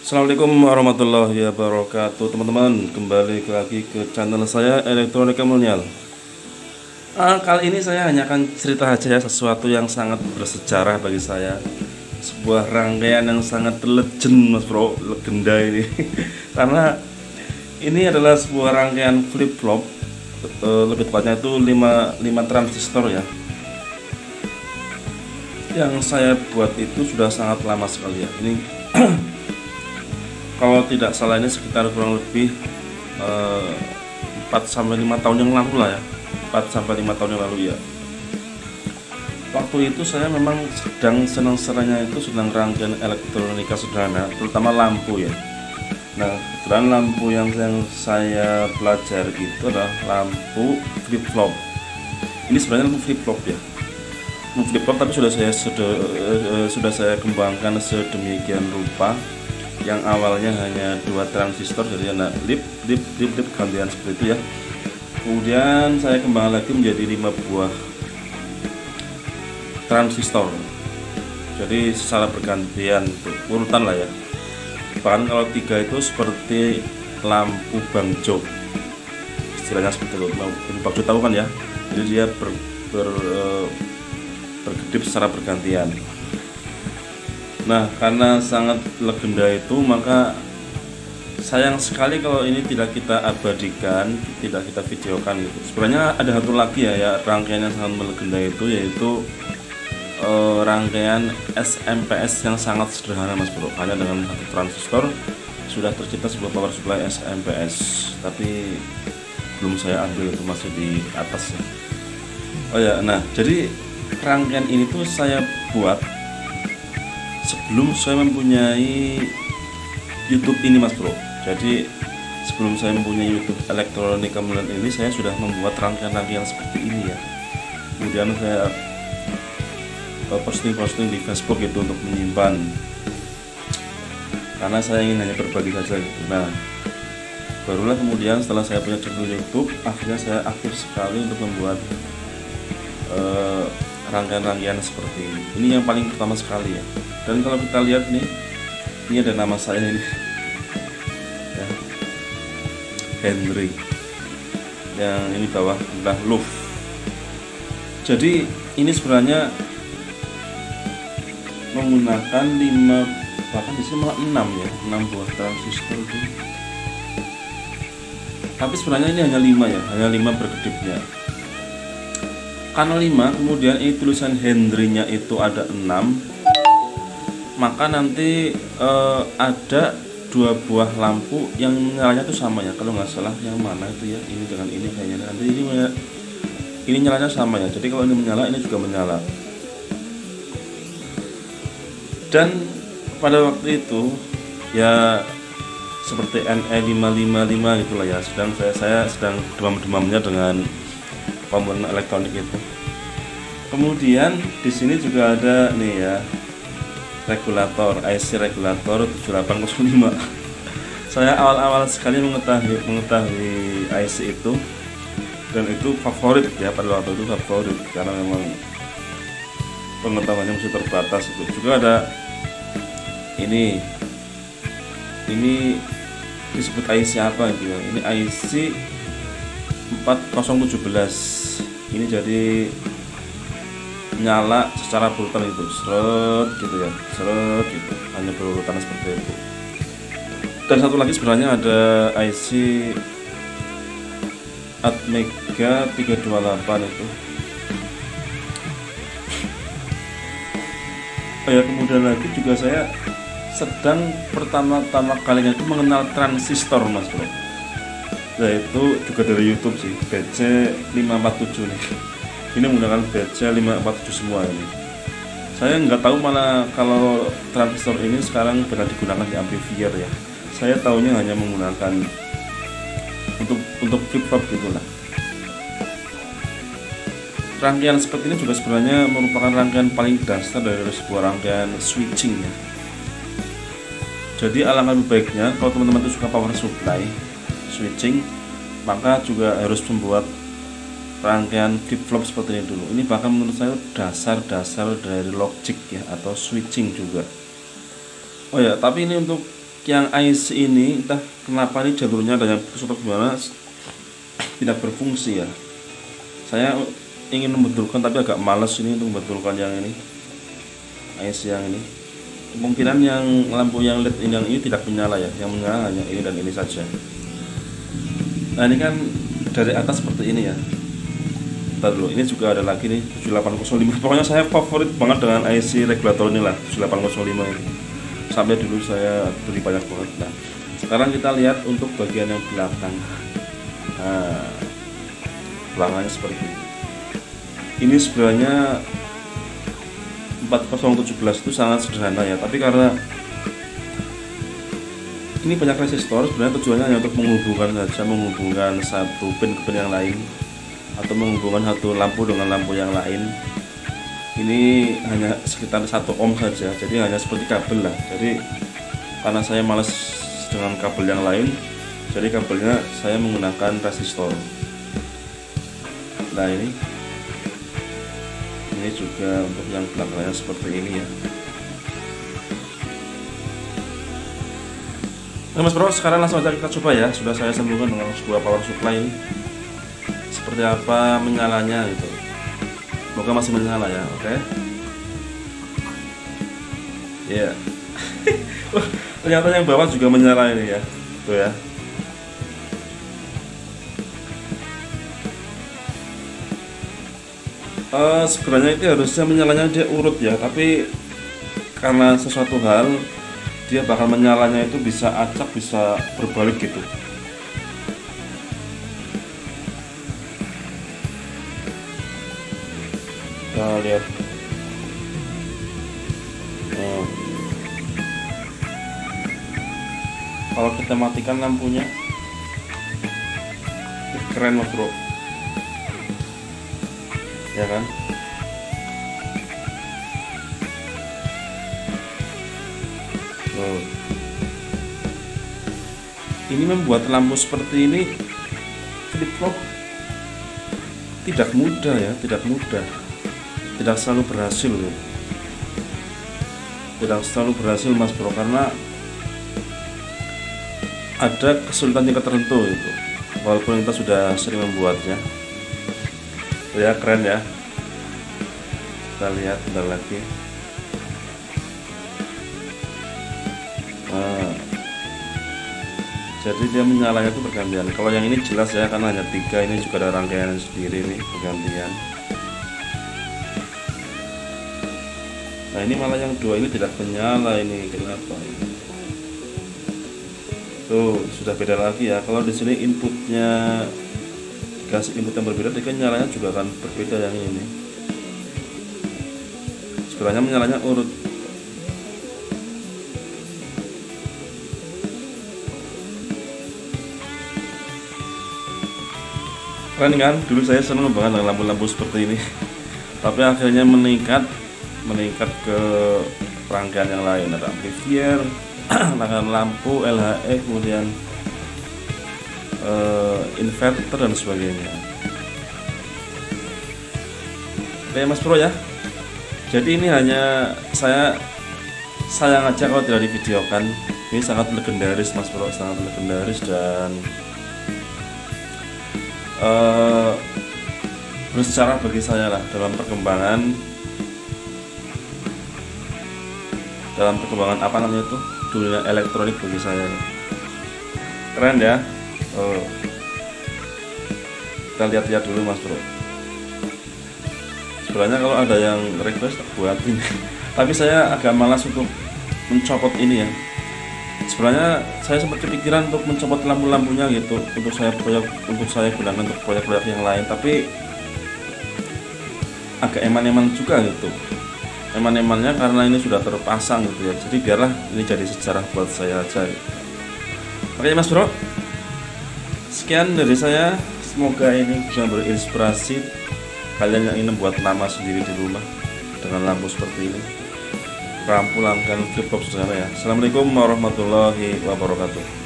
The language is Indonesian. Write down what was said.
Assalamualaikum warahmatullahi wabarakatuh, teman-teman. Kembali lagi ke channel saya Elektronika Milenial. Kali ini saya hanya akan cerita aja ya, sesuatu yang sangat bersejarah bagi saya. Sebuah rangkaian yang sangat legend, mas bro, legenda ini. Karena ini adalah sebuah rangkaian flip flop, lebih tepatnya itu 5 transistor ya. Yang saya buat itu sudah sangat lama sekali ya. Ini kalau tidak salah ini sekitar kurang lebih 4-5 tahun yang lalu lah ya. 4-5 tahun yang lalu ya. Waktu itu saya memang sedang senang-senangnya itu sedang rangkaian elektronika sederhana, terutama lampu ya. Nah, kebetulan lampu yang saya pelajari itu adalah lampu flip flop. Ini sebenarnya lampu flip flop ya. Lampu flip flop tapi sudah saya kembangkan sedemikian rupa. Yang awalnya hanya 2 transistor, jadi ada lip gantian seperti itu ya. Kemudian saya kembangkan lagi menjadi 5 buah transistor, jadi secara bergantian urutan lah ya. Bahkan kalau 3 itu seperti lampu bangjo, istilahnya seperti itu. Lampu bangjo tahu kan ya, jadi dia berkedip secara bergantian. Nah, karena sangat legenda itu, maka sayang sekali kalau ini tidak kita abadikan, tidak kita videokan gitu. Sebenarnya ada satu lagi ya rangkaian yang sangat melegenda itu, yaitu rangkaian SMPS yang sangat sederhana mas bro. Hanya dengan 1 transistor sudah tercipta sebuah power supply SMPS, tapi belum saya ambil, itu masih di atas ya. Oh ya, nah jadi rangkaian ini tuh saya buat sebelum saya mempunyai YouTube ini mas bro. Jadi sebelum saya mempunyai YouTube Elektronika Milenial ini, saya sudah membuat rangkaian-rangkaian seperti ini ya. Kemudian saya posting di Facebook itu untuk menyimpan, karena saya ingin hanya berbagi saja gitu. Nah, barulah kemudian setelah saya punya channel YouTube, akhirnya saya aktif sekali untuk membuat rangkaian-rangkaian seperti ini. Ini yang paling pertama sekali ya. Dan kalau kita lihat nih, ini ada nama saya ini ya, Henry. Yang ini bawah adalah Love. Jadi ini sebenarnya menggunakan 5, bahkan di sini malah 6 ya, 6 buah transistor itu. Tapi sebenarnya ini hanya 5 ya, hanya 5 berkedipnya. Karena 5, kemudian ini tulisan Henry-nya itu ada 6, maka nanti ada 2 buah lampu yang nyalanya itu sama ya. Kalau nggak salah yang mana itu ya, ini dengan ini kayaknya. Nanti ini nyalanya sama ya. Jadi kalau ini menyala, ini juga menyala. Dan pada waktu itu ya seperti NE555 gitulah ya. Saya sedang demam-demamnya dengan komponen elektronik itu. Kemudian di sini juga ada nih ya, regulator, IC regulator 7805. Saya awal-awal sekali mengetahui IC itu, dan itu favorit ya, pada waktu itu favorit karena memang pengetahuannya masih terbatas itu. Juga ada ini disebut IC apa gitu ya. Ini IC 4017. Ini jadi nyala secara berurutan itu, seret gitu ya, seret gitu, hanya berurutan seperti itu. Dan satu lagi sebenarnya ada IC Atmega 328 itu. Ya, kemudian lagi juga saya sedang pertama-tama kalinya itu mengenal transistor mas bro. Nah, itu juga dari YouTube sih, BC547 nih. Ini menggunakan BC547 semua ini. Saya nggak tahu mana kalau transistor ini sekarang pernah digunakan di amplifier ya. Saya tahunya hanya menggunakan untuk flip flop gitulah. Rangkaian seperti ini juga sebenarnya merupakan rangkaian paling dasar dari sebuah rangkaian switching ya. Jadi alangkah lebih baiknya kalau teman-teman itu suka power supply switching, maka juga harus membuat rangkaian flip flop seperti ini dulu. Ini bahkan menurut saya dasar-dasar dari logic ya, atau switching juga. Oh ya, tapi ini untuk yang IC ini entah kenapa ini jalurnya ada yang putus atau gimana tidak berfungsi ya. Saya ingin membetulkan tapi agak males ini untuk membetulkan yang ini IC yang ini. Kemungkinan yang lampu yang LED yang ini tidak menyala ya, yang menyala hanya ini dan ini saja. Nah ini kan dari atas seperti ini ya. Bentar dulu, ini juga ada lagi nih 7805. Pokoknya saya favorit banget dengan IC regulator ini lah, 7805 ini. Sampai dulu saya beli banyak banget. Nah sekarang kita lihat untuk bagian yang belakang. Nah belakangnya seperti ini. Ini sebenarnya 4017 itu sangat sederhana ya, tapi karena ini banyak resistor, sebenarnya tujuannya hanya untuk menghubungkan satu pin ke pin yang lain atau menghubungkan satu lampu dengan lampu yang lain. Ini hanya sekitar 1 ohm saja, jadi hanya seperti kabel lah. Jadi karena saya malas dengan kabel yang lain, jadi kabelnya saya menggunakan resistor. Nah ini juga untuk yang belakangnya seperti ini ya. Nah Mas Bro, sekarang langsung aja kita coba ya. Sudah saya sambungkan dengan sebuah power supply ini. Seperti apa menyalanya gitu. Semoga masih menyala ya, oke. Ya. Wah, ternyata yang bawah juga menyala ini ya. Tuh ya. Sebenarnya itu harusnya menyalanya dia urut ya, tapi karena sesuatu hal dia bakal menyalanya itu bisa acak, bisa berbalik gitu. Kita lihat. Kalau kita matikan lampunya, keren Mas Bro. Ya kan? Ini membuat lampu seperti ini flip-flop tidak mudah ya, tidak selalu berhasil loh. Tidak selalu berhasil Mas Bro, karena ada kesulitan tingkat tertentu itu. Walaupun kita sudah sering membuatnya. Ya keren ya. Kita lihat bentar lagi. Nah, jadi dia menyalanya itu bergantian. Kalau yang ini jelas ya, karena hanya 3, ini juga ada rangkaian sendiri nih bergantian. Nah ini malah yang 2 ini tidak menyala, ini kenapa ini? Tuh sudah beda lagi ya. Kalau di sini inputnya dikasih input yang berbeda, jadi nyalanya juga akan berbeda yang ini. Sebenarnya menyalanya urut. Keren kan? Dulu saya senang banget dengan lampu-lampu seperti ini. Tapi akhirnya meningkat ke rangkaian yang lain, ada amplifier, rangkaian lampu, LHE, kemudian inverter dan sebagainya. Oke Mas Bro ya. Jadi ini hanya saya sayang aja kalau tidak divideokan. Ini sangat legendaris Mas Bro, sangat legendaris dan bersejarah bagi saya lah dalam perkembangan apa namanya itu, dunia elektronik bagi saya. Keren ya. Kita lihat-lihat dulu Mas Bro. Sebenarnya kalau ada yang request buatin, tapi saya agak malas untuk mencopot ini ya. Sebenarnya saya sempat kepikiran untuk mencopot lampu-lampunya gitu, untuk saya gunakan untuk proyek-proyek yang lain, tapi agak eman-eman juga gitu. Eman-emannya karena ini sudah terpasang gitu ya. Jadi biarlah ini jadi sejarah buat saya aja gitu. Oke Mas Bro, sekian dari saya. Semoga ini bisa berinspirasi kalian yang ingin membuat nama sendiri di rumah dengan lampu seperti ini. Lampu langgan flip-flop sederhana ya. Assalamualaikum warahmatullahi wabarakatuh.